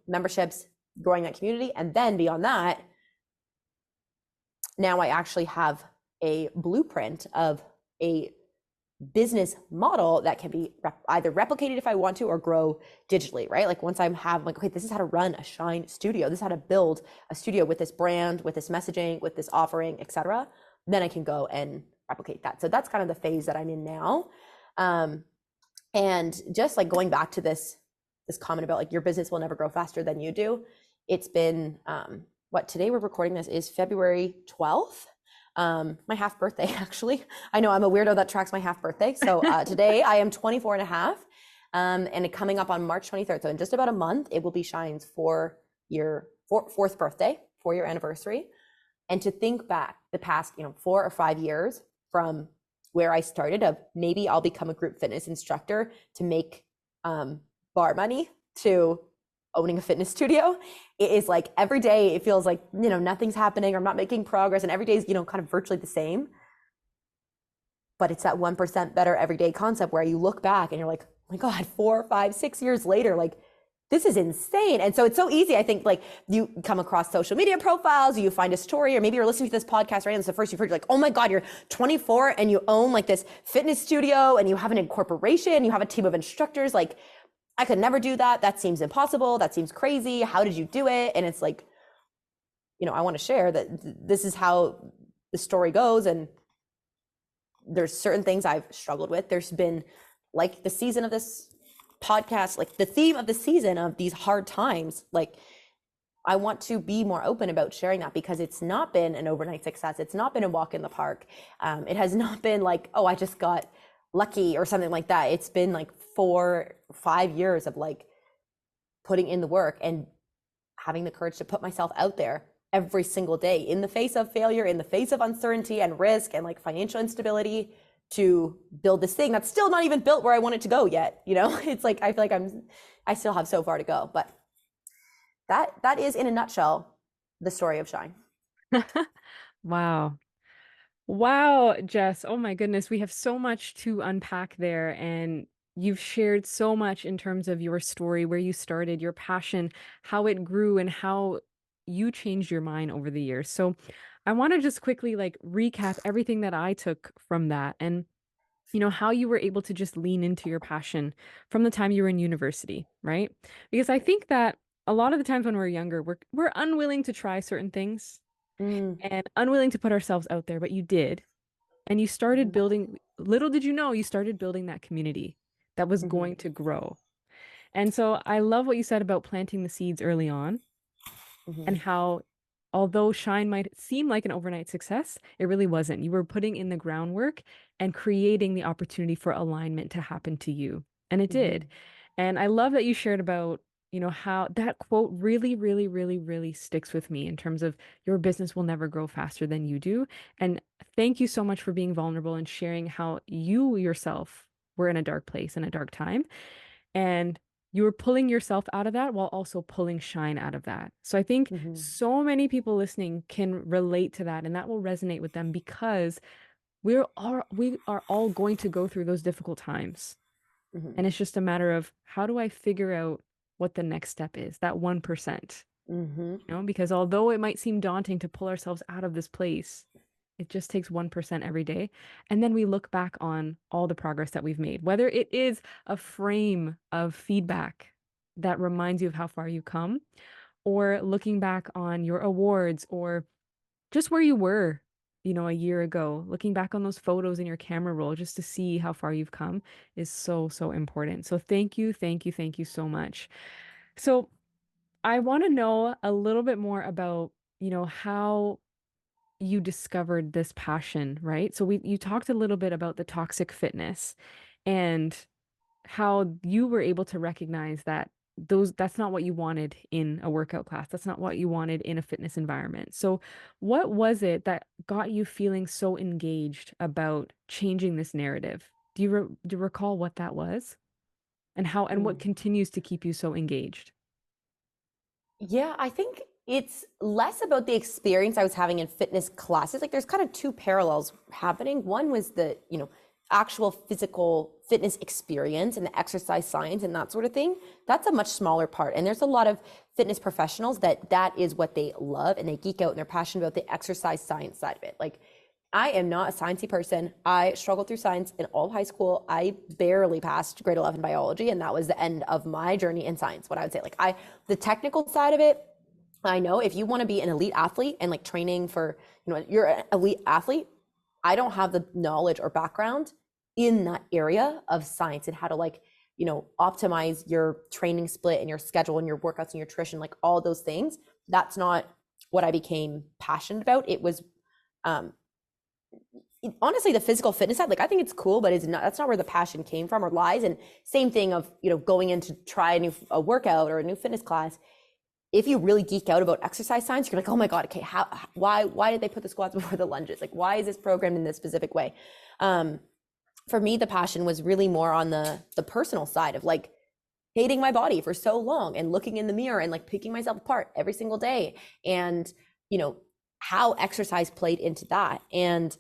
[SPEAKER 2] memberships, growing that community. And then beyond that, now I actually have a blueprint of a business model that can be either replicated if I want to or grow digitally, right? Like once I have like, okay, this is how to run a Shine studio. This is how to build a studio with this brand, with this messaging, with this offering, etc. Then I can go and replicate that. So that's kind of the phase that I'm in now. And just like going back to this comment about like your business will never grow faster than you do. It's been what today we're recording this is February 12th. My half birthday, actually. I know I'm a weirdo that tracks my half birthday. So today I am 24 and a half. And coming up on March 23rd. So in just about a month, it will be Shine's fourth birthday, 4-year anniversary. And to think back the past, 4 or 5 years from where I started of maybe I'll become a group fitness instructor to make bar money to owning a fitness studio. It is like every day it feels like, nothing's happening or I'm not making progress. And every day is, kind of virtually the same. But it's that 1% better everyday concept where you look back and you're like, oh my God, 4, 5, 6 years later, like this is insane. And so it's so easy. I think like you come across social media profiles, you find a story, or maybe you're listening to this podcast right now. It's the first you've heard, you're like, oh my God, you're 24 and you own like this fitness studio and you have an incorporation, you have a team of instructors. Like I could never do that. That seems impossible. That seems crazy. How did you do it? And it's like, I want to share that this is how the story goes. And there's certain things I've struggled with. There's been like the season of this podcast, like the theme of the season of these hard times, like I want to be more open about sharing that because it's not been an overnight success. It's not been a walk in the park. It has not been like, oh, I just got lucky or something like that. It's been like 4, 5 years of like putting in the work and having the courage to put myself out there every single day in the face of failure, in the face of uncertainty and risk and like financial instability to build this thing that's still not even built where I want it to go yet. It's like, I feel like I still have so far to go, but that is in a nutshell, the story of Shine.
[SPEAKER 1] Wow. Wow, Jess. Oh my goodness. We have so much to unpack there. And you've shared so much in terms of your story, where you started, your passion, how it grew, and how you changed your mind over the years. So I want to just quickly like recap everything that I took from that and how you were able to just lean into your passion from the time you were in university, right? Because I think that a lot of the times when we're younger, we're unwilling to try certain things
[SPEAKER 2] Mm,
[SPEAKER 1] and unwilling to put ourselves out there, but you did. And you started
[SPEAKER 2] mhm,
[SPEAKER 1] building, little did you know, you started building that community that was
[SPEAKER 2] mhm,
[SPEAKER 1] going to grow. And so I love what you said about planting the seeds early on and
[SPEAKER 2] mhm,
[SPEAKER 1] how, although Shine might seem like an overnight success, it really wasn't. You were putting in the groundwork and creating the opportunity for alignment to happen to you. And it did.
[SPEAKER 2] mhm,
[SPEAKER 1] And I love that you shared about, how that quote really, really, really, really sticks with me in terms of your business will never grow faster than you do. And thank you so much for being vulnerable and sharing how you yourself were in a dark place and a dark time. And you were pulling yourself out of that while also pulling Shine out of that. So I think
[SPEAKER 2] mhm,
[SPEAKER 1] so many people listening can relate to that and that will resonate with them because we are all going to go through those difficult times.
[SPEAKER 2] mhm,
[SPEAKER 1] And it's just a matter of how do I figure out what the next step is, that 1%,
[SPEAKER 2] mhm,
[SPEAKER 1] because although it might seem daunting to pull ourselves out of this place, it just takes 1% every day. And then we look back on all the progress that we've made, whether it is a frame of feedback that reminds you of how far you come, or looking back on your awards or just where you were, a year ago, looking back on those photos in your camera roll just to see how far you've come is so, so important. So thank you, thank you, thank you so much. So I want to know a little bit more about, how you discovered this passion, right? So you talked a little bit about the toxic fitness and how you were able to recognize that that's not what you wanted in a workout class. That's not what you wanted in a fitness environment. So what was it that got you feeling so engaged about changing this narrative? Do you recall what that was and how and what
[SPEAKER 2] mm.
[SPEAKER 1] continues to keep you so engaged?
[SPEAKER 2] Yeah, I think it's less about the experience I was having in fitness classes. Like there's kind of two parallels happening. One was the, actual physical fitness experience and the exercise science and that sort of thing. That's a much smaller part. And there's a lot of fitness professionals that is what they love and they geek out and they're passionate about the exercise science side of it. Like I am not a sciencey person. I struggled through science in all of high school. I barely passed grade 11 biology, and that was the end of my journey in science. What I would say, the technical side of it, I know if you want to be an elite athlete and like training for, you're an elite athlete, I don't have the knowledge or background in that area of science and how to optimize your training split and your schedule and your workouts and your nutrition, like all those things. That's not what I became passionate about. It was honestly the physical fitness side. Like I think it's cool, but that's not where the passion came from or lies. And same thing of going in to try a workout or a new fitness class. If you really geek out about exercise science, you're like, oh my god, okay, why did they put the squats before the lunges? Like why is this programmed in this specific way? For me, the passion was really more on the personal side of like hating my body for so long and looking in the mirror and like picking myself apart every single day, and how exercise played into that, and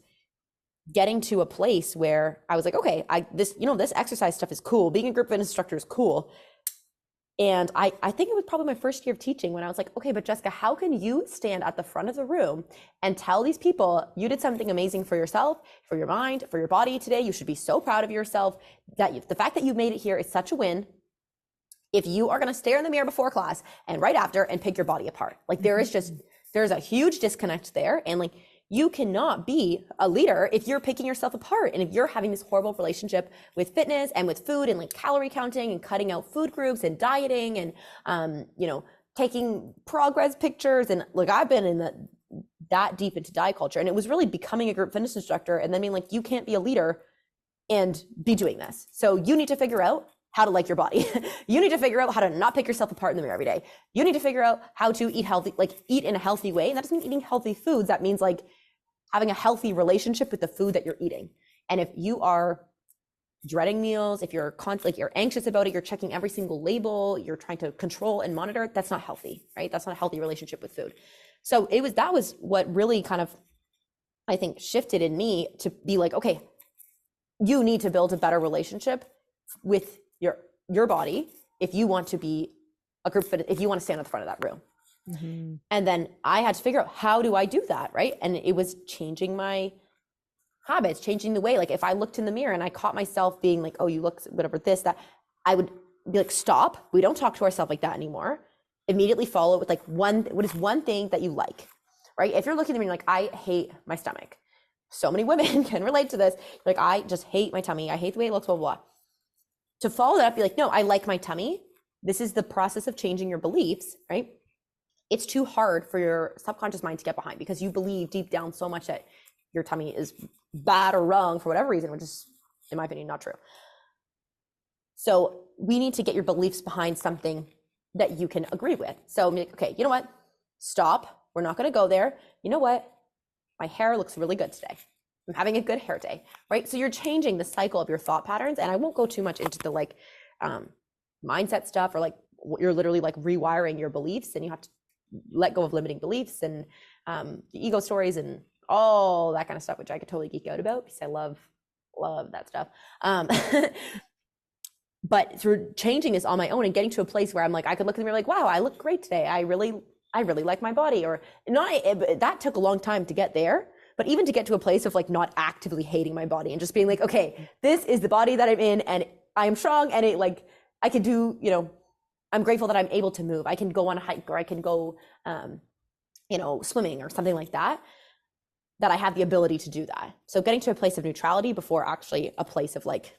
[SPEAKER 2] getting to a place where I was like, okay, this exercise stuff is cool. Being a group fitness instructor is cool. And I think it was probably my first year of teaching when I was like, okay, but Jessica, how can you stand at the front of the room and tell these people you did something amazing for yourself, for your mind, for your body today? You should be so proud of yourself. The fact that you made it here is such a win. If you are going to stare in the mirror before class and right after and pick your body apart, like there's a huge disconnect there. And like, you cannot be a leader if you're picking yourself apart and if you're having this horrible relationship with fitness and with food and like calorie counting and cutting out food groups and dieting and taking progress pictures. And like I've been in that deep into diet culture, and it was really becoming a group fitness instructor and then being like, you can't be a leader and be doing this. So you need to figure out how to like your body. You need to figure out how to not pick yourself apart in the mirror every day. You need to figure out how to eat healthy, like eat in a healthy way. And that doesn't mean eating healthy foods. That means like having a healthy relationship with the food that you're eating. And if you are dreading meals, if you're you're anxious about it, you're checking every single label, you're trying to control and monitor, that's not healthy, right? That's not a healthy relationship with food. So that was what really kind of, I think, shifted in me to be like, okay, you need to build a better relationship with your body if you want to be a group fit, if you want to stand at the front of that room. Mm-hmm. And then I had to figure out, how do I do that, right? And it was changing my habits, changing the way, like if I looked in the mirror and I caught myself being like, oh, you look whatever, this, that, I would be like, stop, we don't talk to ourselves like that anymore. Immediately follow it with like what is one thing that you like, right? If you're looking at me like, I hate my stomach. So many women can relate to this. Like, I just hate my tummy. I hate the way it looks, blah, blah, blah. To follow that up, be like, no, I like my tummy. This is the process of changing your beliefs, right? It's too hard for your subconscious mind to get behind because you believe deep down so much that your tummy is bad or wrong for whatever reason, which is, in my opinion, not true. So we need to get your beliefs behind something that you can agree with. So I'm like, okay, you know what? Stop. We're not going to go there. You know what? My hair looks really good today. I'm having a good hair day, right? So you're changing the cycle of your thought patterns. And I won't go too much into the mindset stuff, or like you're literally like rewiring your beliefs, and you have to let go of limiting beliefs and ego stories and all that kind of stuff, which I could totally geek out about because I love that stuff. But through changing this on my own and getting to a place where I'm like, I could look in the mirror like, wow, I look great today. I really like my body. Or not, that took a long time to get there. But even to get to a place of like not actively hating my body and just being like, okay, this is the body that I'm in and I am strong, and it like, I can do, I'm grateful that I'm able to move. I can go on a hike, or I can go, swimming or something like that, that I have the ability to do that. So getting to a place of neutrality before actually a place of like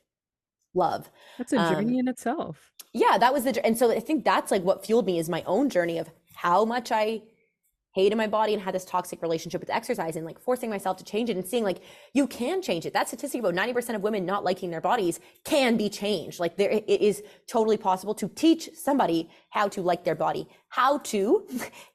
[SPEAKER 2] love.
[SPEAKER 1] That's a journey in itself.
[SPEAKER 2] Yeah, that was and so I think that's like what fueled me, is my own journey of how much I hated my body and had this toxic relationship with exercise, and like forcing myself to change it and seeing like you can change it. That statistic about 90% of women not liking their bodies can be changed. Like it is totally possible to teach somebody, how to like their body, how to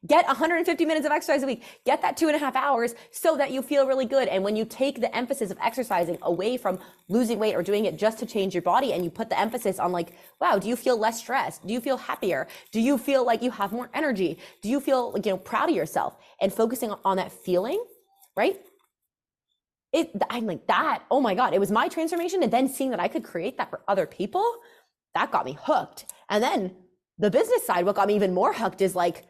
[SPEAKER 2] get 150 minutes of exercise a week, get that 2.5 hours so that you feel really good. And when you take the emphasis of exercising away from losing weight or doing it just to change your body, and you put the emphasis on like, wow, do you feel less stressed? Do you feel happier? Do you feel like you have more energy? Do you feel like, proud of yourself? And focusing on that feeling, right? I'm like that. Oh my God, it was my transformation. And then seeing that I could create that for other people, that got me hooked. And then the business side, what got me even more hooked is like,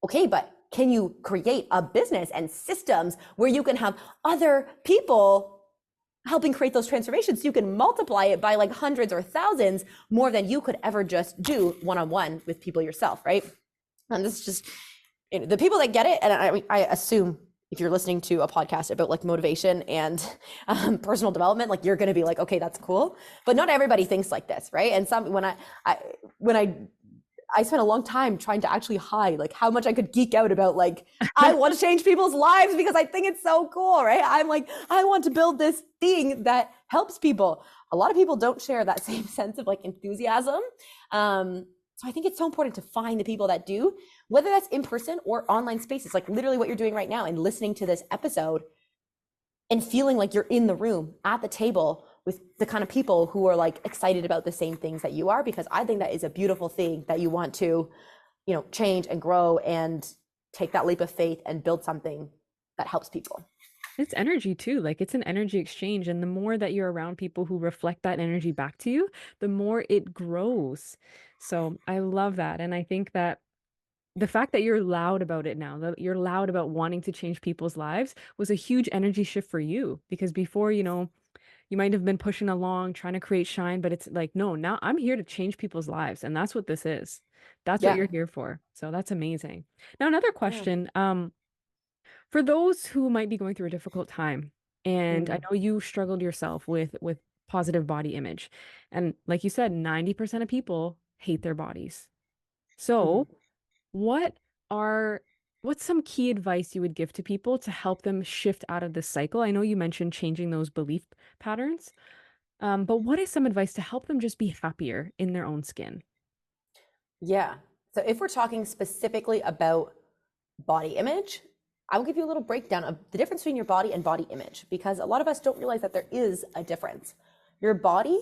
[SPEAKER 2] okay, but can you create a business and systems where you can have other people helping create those transformations so you can multiply it by like hundreds or thousands more than you could ever just do one-on-one with people yourself, right? And this is just, the people that get it, and I assume if you're listening to a podcast about like motivation and personal development, like you're going to be like, okay, that's cool. But not everybody thinks like this, right? And when I spent a long time trying to actually hide like how much I could geek out about like, I want to change people's lives because I think it's so cool, right? I'm like, I want to build this thing that helps people. A lot of people don't share that same sense of like enthusiasm. So I think it's so important to find the people that do, whether that's in person or online spaces, like literally what you're doing right now and listening to this episode and feeling like you're in the room at the table with the kind of people who are like excited about the same things that you are, because I think that is a beautiful thing that you want to, change and grow and take that leap of faith and build something that helps people.
[SPEAKER 1] It's energy too. Like it's an energy exchange. And the more that you're around people who reflect that energy back to you, the more it grows. So I love that. And I think that the fact that you're loud about it now, that you're loud about wanting to change people's lives was a huge energy shift for you. Because before, you might have been pushing along, trying to create shine, but it's like, no, now I'm here to change people's lives. And that's what this is. That's what
[SPEAKER 2] Yeah.
[SPEAKER 1] you're here for. So that's amazing. Now, another
[SPEAKER 2] Yeah.
[SPEAKER 1] question. For those who might be going through a difficult time, and I
[SPEAKER 2] Mm.
[SPEAKER 1] know you struggled yourself with positive body image, and like you said, 90% of people hate their bodies.
[SPEAKER 2] Mhm.
[SPEAKER 1] So, what are what's some key advice you would give to people to help them shift out of this cycle? I know you mentioned changing those belief patterns, but what is some advice to help them just be happier in their own skin?
[SPEAKER 2] Yeah. So if we're talking specifically about body image, I will give you a little breakdown of the difference between your body and body image, because a lot of us don't realize that there is a difference. Your body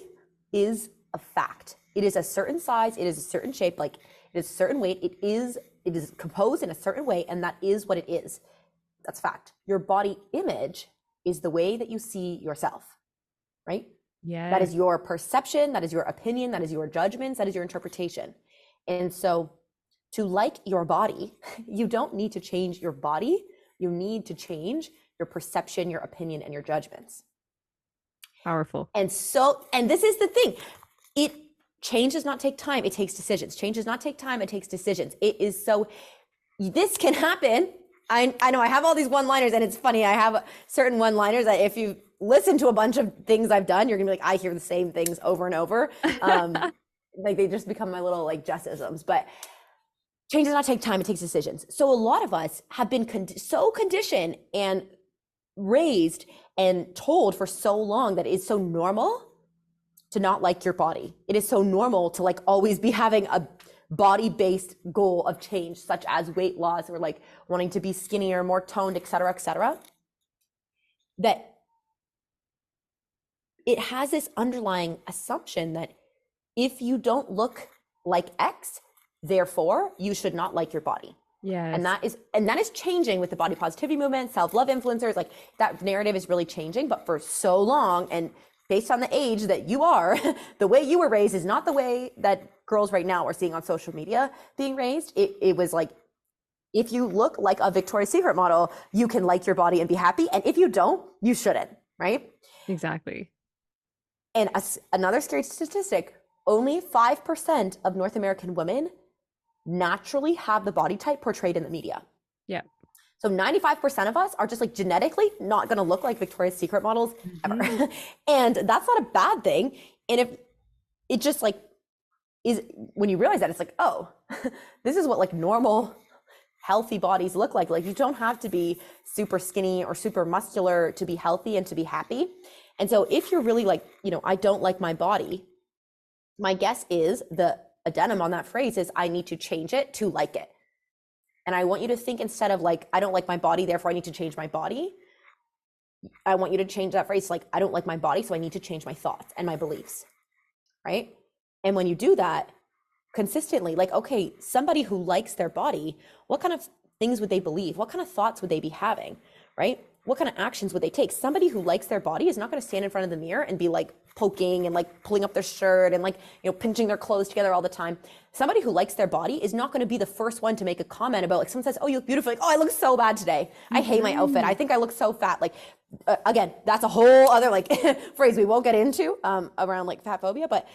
[SPEAKER 2] is a fact. It is a certain size, it is a certain shape, like it is a certain weight, it is composed in a certain way, and that is what it is. That's fact. Your body image is the way that you see yourself, right? That
[SPEAKER 1] Yes.
[SPEAKER 2] is your perception, that is your opinion, that is your judgments, that is your interpretation. And so to like your body, you don't need to change your body. You need to change your perception, your opinion, and your judgments.
[SPEAKER 1] Powerful.
[SPEAKER 2] And this is the thing. It change does not take time. It takes decisions. Change does not take time. It takes decisions. It is so, this can happen. I know I have all these one-liners, and it's funny. I have certain one-liners that if you listen to a bunch of things I've done, you're gonna be like, I hear the same things over and over. Like they just become my little like Jessisms. But change does not take time. It takes decisions. So a lot of us have been so conditioned and raised and told for so long that it's so normal to not like your body. It is so normal to like always be having a body-based goal of change, such as weight loss or like wanting to be skinnier, more toned, et cetera, that it has this underlying assumption that if you don't look like X, therefore you should not like your body.
[SPEAKER 1] Yes.
[SPEAKER 2] And that is changing with the body positivity movement, self-love influencers. Like that narrative is really changing, but for so long, and based on the age that you are, the way you were raised is not the way that girls right now are seeing on social media being raised. It was like, if you look like a Victoria's Secret model, you can like your body and be happy. And if you don't, you shouldn't, right?
[SPEAKER 1] Exactly.
[SPEAKER 2] And another scary statistic, only 5% of North American women naturally have the body type portrayed in the media.
[SPEAKER 1] Yeah.
[SPEAKER 2] So 95% of us are just like genetically not going to look like Victoria's Secret models ever. And that's not a bad thing. And if it just like is, when you realize that, it's like, oh, this is what like normal healthy bodies look like. Like you don't have to be super skinny or super muscular to be healthy and to be happy. And so if you're really like, I don't like my body, my guess is the a denim on that phrase is I need to change it to like it. And I want you to think, instead of like, I don't like my body, therefore I need to change my body. I want you to change that phrase like, I don't like my body, so I need to change my thoughts and my beliefs, right? And when you do that consistently, like, okay, somebody who likes their body, what kind of things would they believe? What kind of thoughts would they be having, right? What kind of actions would they take? Somebody who likes their body is not going to stand in front of the mirror and be like poking and like pulling up their shirt and like, pinching their clothes together all the time. Somebody who likes their body is not going to be the first one to make a comment about, like, someone says, oh, you look beautiful. Like, oh, I look so bad today. I hate my outfit. I think I look so fat. Like, again, that's a whole other like phrase we won't get into around like fat phobia, but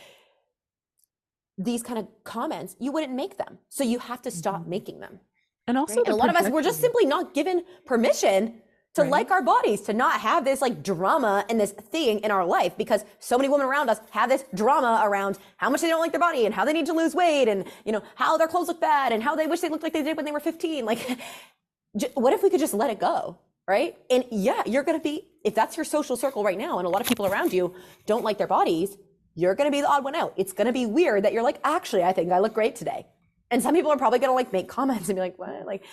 [SPEAKER 2] these kind of comments, you wouldn't make them. So you have to stop making them.
[SPEAKER 1] And
[SPEAKER 2] Right?
[SPEAKER 1] also
[SPEAKER 2] And a lot of us, we're just simply not given permission to like our bodies, to not have this like drama and this thing in our life, because so many women around us have this drama around how much they don't like their body and how they need to lose weight and, how their clothes look bad and how they wish they looked like they did when they were 15. Like, what if we could just let it go? Right? And yeah, you're going to be, if that's your social circle right now and a lot of people around you don't like their bodies, you're going to be the odd one out. It's going to be weird that you're like, actually, I think I look great today. And some people are probably going to like make comments and be like, what? Like,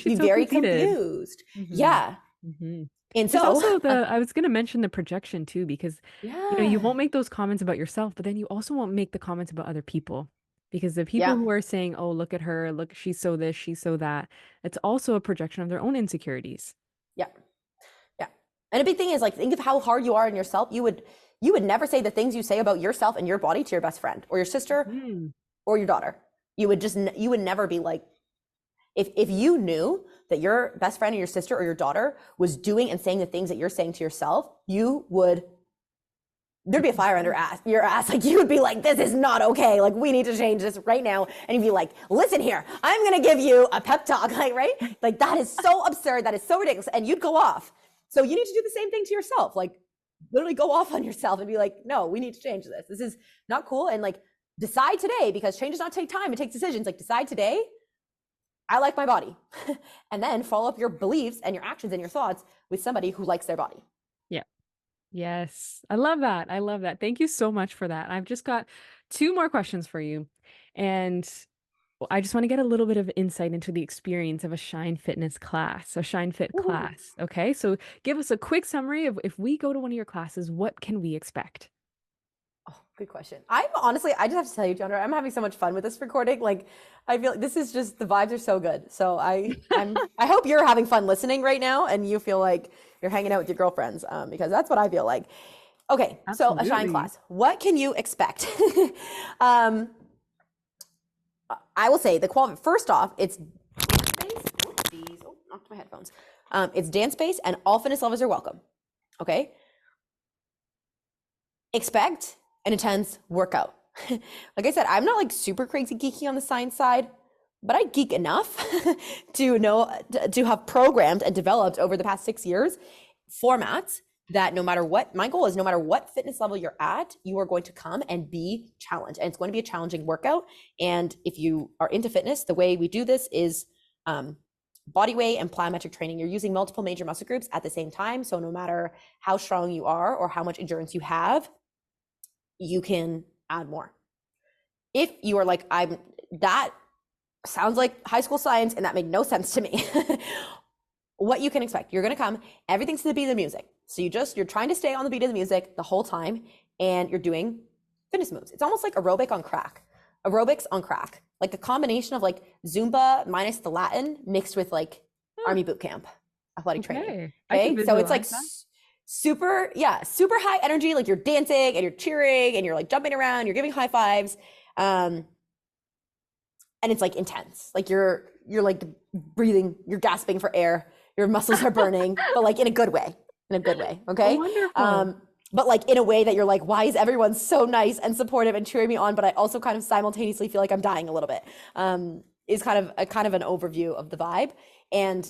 [SPEAKER 2] be
[SPEAKER 1] so
[SPEAKER 2] very
[SPEAKER 1] conceited?
[SPEAKER 2] confused. Yeah.
[SPEAKER 1] And
[SPEAKER 2] And
[SPEAKER 1] there's
[SPEAKER 2] so,
[SPEAKER 1] also I was going to mention the projection too, because, you
[SPEAKER 2] yeah,
[SPEAKER 1] won't make those comments about yourself, but then you also won't make the comments about other people. Because the people
[SPEAKER 2] yeah,
[SPEAKER 1] who are saying, oh, look at her, look, she's so this, she's so that, it's also a projection of their own insecurities.
[SPEAKER 2] yeah, yeah. And a big thing is like, think of how hard you are in yourself. You would never say the things you say about yourself and your body to your best friend or your sister
[SPEAKER 1] Mm.
[SPEAKER 2] or your daughter. You would never be like, if you knew that your best friend or your sister or your daughter was doing and saying the things that you're saying to yourself, there'd be a fire under your ass. Like, you would be like, this is not okay. Like, we need to change this right now. And you'd be like, listen here, I'm going to give you a pep talk. Like, right? Like, that is so absurd. That is so ridiculous. And you'd go off. So you need to do the same thing to yourself. Like, literally go off on yourself and be like, no, we need to change this. This is not cool. And like, decide today, because change does not take time. It takes decisions. Like, decide today, I like my body. And then follow up your beliefs and your actions and your thoughts with somebody who likes their body.
[SPEAKER 1] Yeah. Yes. I love that. I love that. Thank you so much for that. I've just got two more questions for you. And I just want to get a little bit of insight into the experience of a Shine Fitness class, a Shine Fit
[SPEAKER 2] Woo-hoo.
[SPEAKER 1] class. Okay. So give us a quick summary of, if we go to one of your classes, what can we expect?
[SPEAKER 2] Oh, good question. I'm honestly, I just have to tell you, John, I'm having so much fun with this recording. Like, I feel like this is just, the vibes are so good. So I hope you're having fun listening right now and you feel like you're hanging out with your girlfriends, because that's what I feel like. Okay, so a Shine
[SPEAKER 1] Absolutely.
[SPEAKER 2] class. What can you expect? um, I will say the quality. First off, it's dance based. Oh, geez. Oh, knocked my headphones. It's dance based, and all fitness lovers are welcome. Okay. Expect an intense workout. Like I said, I'm not like super crazy geeky on the science side, but I geek enough to have programmed and developed over the past 6 years formats that no matter what, my goal is no matter what fitness level you're at, you are going to come and be challenged. And it's going to be a challenging workout. And if you are into fitness, the way we do this is body weight and plyometric training. You're using multiple major muscle groups at the same time. So no matter how strong you are or how much endurance you have, you can add more. If you are like, that sounds like high school science and that made no sense to me. What you can expect, you're going to come, everything's to the beat of the music. So you're trying to stay on the beat of the music the whole time, and you're doing fitness moves. It's almost like aerobics on crack, like a combination of like Zumba minus the Latin mixed with like Army boot camp athletic training.
[SPEAKER 1] I can
[SPEAKER 2] Okay. So it's like
[SPEAKER 1] visualize that.
[SPEAKER 2] super high energy. Like, you're dancing and you're cheering and you're like jumping around, you're giving high fives. And it's like intense. Like, you're like breathing, you're gasping for air, your muscles are burning, but like in a good way, Okay.
[SPEAKER 1] Oh, wonderful.
[SPEAKER 2] But like in a way that you're like, why is everyone so nice and supportive and cheering me on? But I also kind of simultaneously feel like I'm dying a little bit. Is kind of an overview of the vibe. And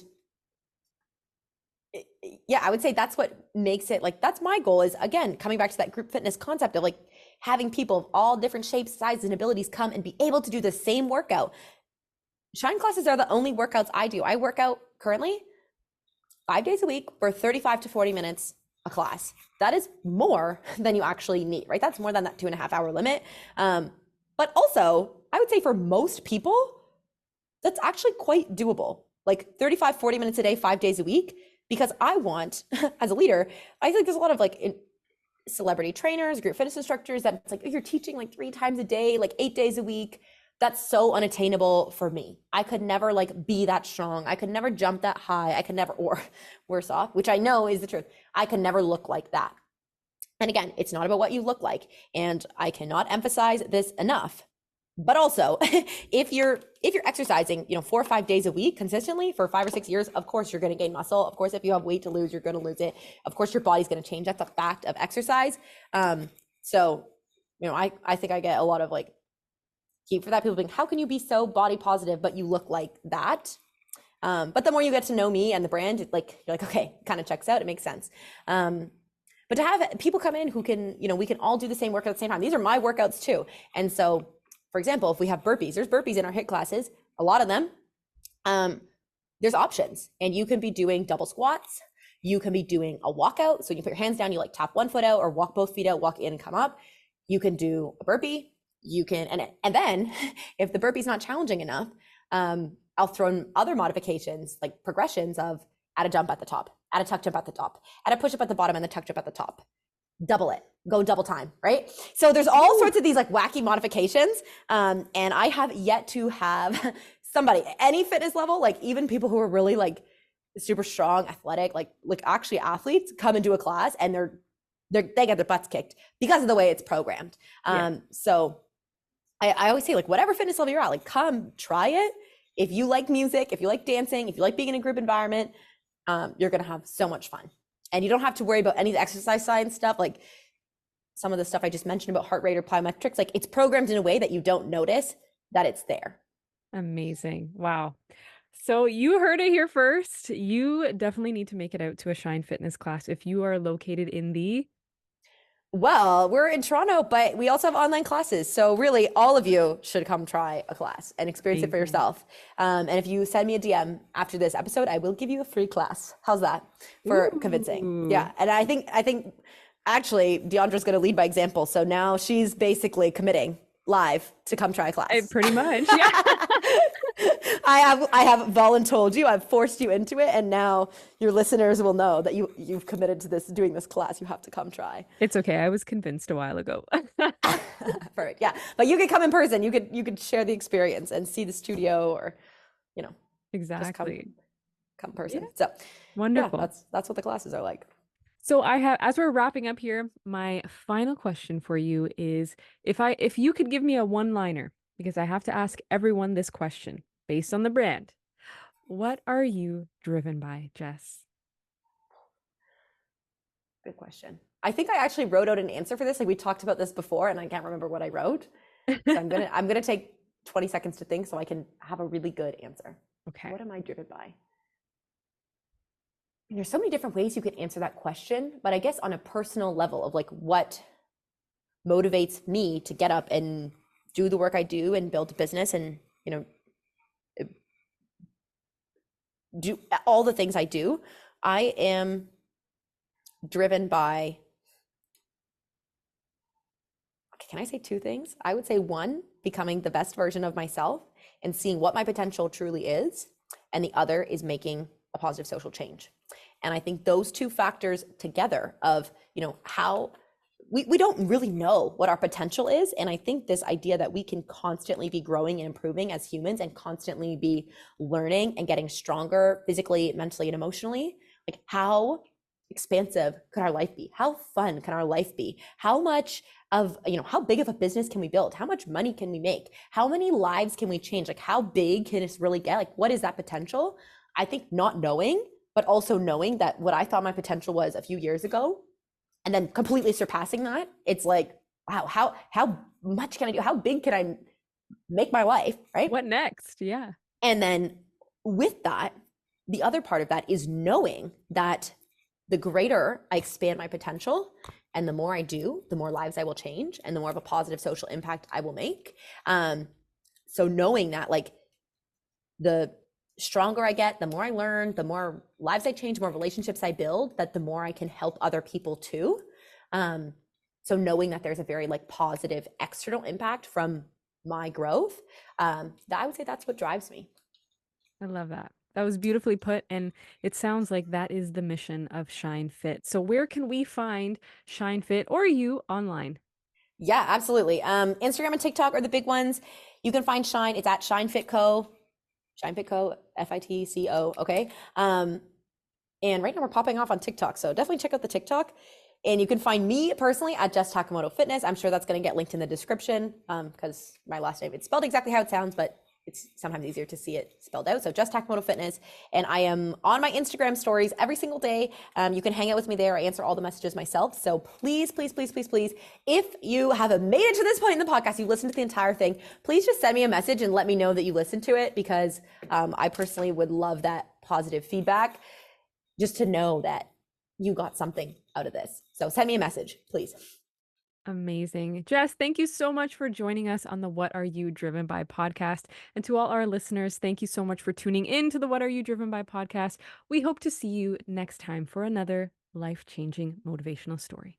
[SPEAKER 2] yeah, I would say that's what makes it, like, that's my goal, is again, coming back to that group fitness concept of like having people of all different shapes, sizes, and abilities come and be able to do the same workout. Shine classes are the only workouts I do. I work out currently 5 days a week for 35 to 40 minutes a class. That is more than you actually need, right? That's more than that 2.5 hour limit. But also, I would say for most people, that's actually quite doable. Like 35, 40 minutes a day, 5 days a week. Because I want, as a leader, I think there's a lot of like celebrity trainers, group fitness instructors that it's like, oh, you're teaching like 3 times a day, like 8 days a week. That's so unattainable for me. I could never like be that strong. I could never jump that high. I could never, or worse off, which I know is the truth, I can never look like that. And again, it's not about what you look like. And I cannot emphasize this enough. But also, if you're exercising, 4 or 5 days a week consistently for 5 or 6 years, of course you're going to gain muscle. Of course, if you have weight to lose, you're going to lose it. Of course, your body's going to change. That's a fact of exercise. So, I think I get a lot of like heat for that. People being, how can you be so body positive, but you look like that? But the more you get to know me and the brand, you're like, okay, it kind of checks out. It makes sense. But to have people come in who can, we can all do the same workout at the same time. These are my workouts too. And so, for example, if we have burpees, there's burpees in our HIIT classes, a lot of them. There's options, and you can be doing double squats. You can be doing a walkout. So you put your hands down, you like tap one foot out or walk both feet out, walk in and come up. You can do a burpee. You can, and then if the burpee's not challenging enough, I'll throw in other modifications like progressions of add a jump at the top, add a tuck jump at the top, add a push up at the bottom and the tuck jump at the top. Double it, go double time, right? So there's all sorts of these like wacky modifications. And I have yet to have somebody, any fitness level, like even people who are really like super strong, athletic, like actually athletes come and do a class and they get their butts kicked because of the way it's programmed. So I always say like, whatever fitness level you're at, like come try it. If you like music, if you like dancing, if you like being in a group environment, you're going to have so much fun. And you don't have to worry about any of the exercise science stuff, like some of the stuff I just mentioned about heart rate or plyometrics. Like it's programmed in a way that you don't notice that it's there.
[SPEAKER 1] Amazing. Wow. So you heard it here first. You definitely need to make it out to a Shine Fitness class if you are located in the...
[SPEAKER 2] Well, we're in Toronto, but we also have online classes. So really, all of you should come try a class and experience it for yourself. And if you send me a DM after this episode, I will give you a free class. How's that for convincing? Yeah. And I think actually Deandra's going to lead by example. So now she's basically committing live to come try a class.
[SPEAKER 1] Pretty much. Yeah.
[SPEAKER 2] I have voluntold you, I've forced you into it, and now your listeners will know that you've committed to doing this class. You have to come try.
[SPEAKER 1] It's okay. I was convinced a while ago.
[SPEAKER 2] Perfect. Yeah. But you could come in person. You could share the experience and see the studio or,
[SPEAKER 1] exactly.
[SPEAKER 2] Just come in person. Yeah. So
[SPEAKER 1] wonderful.
[SPEAKER 2] Yeah, that's what the classes are like.
[SPEAKER 1] So as we're wrapping up here, my final question for you is if you could give me a one-liner, because I have to ask everyone this question based on the brand. What are you driven by, Jess?
[SPEAKER 2] Good question. I think I actually wrote out an answer for this. Like we talked about this before and I can't remember what I wrote. So I'm gonna take 20 seconds to think so I can have a really good answer.
[SPEAKER 1] Okay.
[SPEAKER 2] What am I driven by? And there's so many different ways you could answer that question, but I guess on a personal level of like what motivates me to get up and do the work I do and build a business and, do all the things I do, I am driven by, can I say two things? I would say one, becoming the best version of myself and seeing what my potential truly is. And the other is making a positive social change. And I think those two factors together of, how we don't really know what our potential is. And I think this idea that we can constantly be growing and improving as humans and constantly be learning and getting stronger physically, mentally, and emotionally, like how expansive could our life be? How fun can our life be? How much of, how big of a business can we build? How much money can we make? How many lives can we change? Like how big can this really get? Like what is that potential? I think not knowing, but also knowing that what I thought my potential was a few years ago, and then completely surpassing that, it's like, wow, how much can I do? How big can I make my life, right?
[SPEAKER 1] What next? Yeah.
[SPEAKER 2] And then with that, the other part of that is knowing that the greater I expand my potential and the more I do, the more lives I will change and the more of a positive social impact I will make. So knowing that like the stronger I get, the more I learn, the more lives I change, the more relationships I build, that the more I can help other people too. So knowing that there's a very like positive external impact from my growth. I would say that's what drives me.
[SPEAKER 1] I love that. That was beautifully put, and it sounds like that is the mission of Shine Fit. So where can we find Shine Fit or you online?
[SPEAKER 2] Yeah, absolutely. Instagram and TikTok are the big ones. You can find Shine. It's at Shine Fit Co. Shine Fit Co. FITCO. Okay. And right now we're popping off on TikTok. So definitely check out the TikTok. And you can find me personally at Jess Takimoto Fitness. I'm sure that's going to get linked in the description because my last name, it's spelled exactly how it sounds, but it's sometimes easier to see it spelled out. So Jess Takimoto Fitness. And I am on my Instagram stories every single day. You can hang out with me there. I answer all the messages myself. So please, please, please, please, please, if you have made it to this point in the podcast, you listened to the entire thing, please just send me a message and let me know that you listened to it because I personally would love that positive feedback just to know that you got something out of this. So send me a message, please.
[SPEAKER 1] Amazing. Jess, thank you so much for joining us on the What Are You Driven By podcast. And to all our listeners, thank you so much for tuning in to the What Are You Driven By podcast. We hope to see you next time for another life changing motivational story.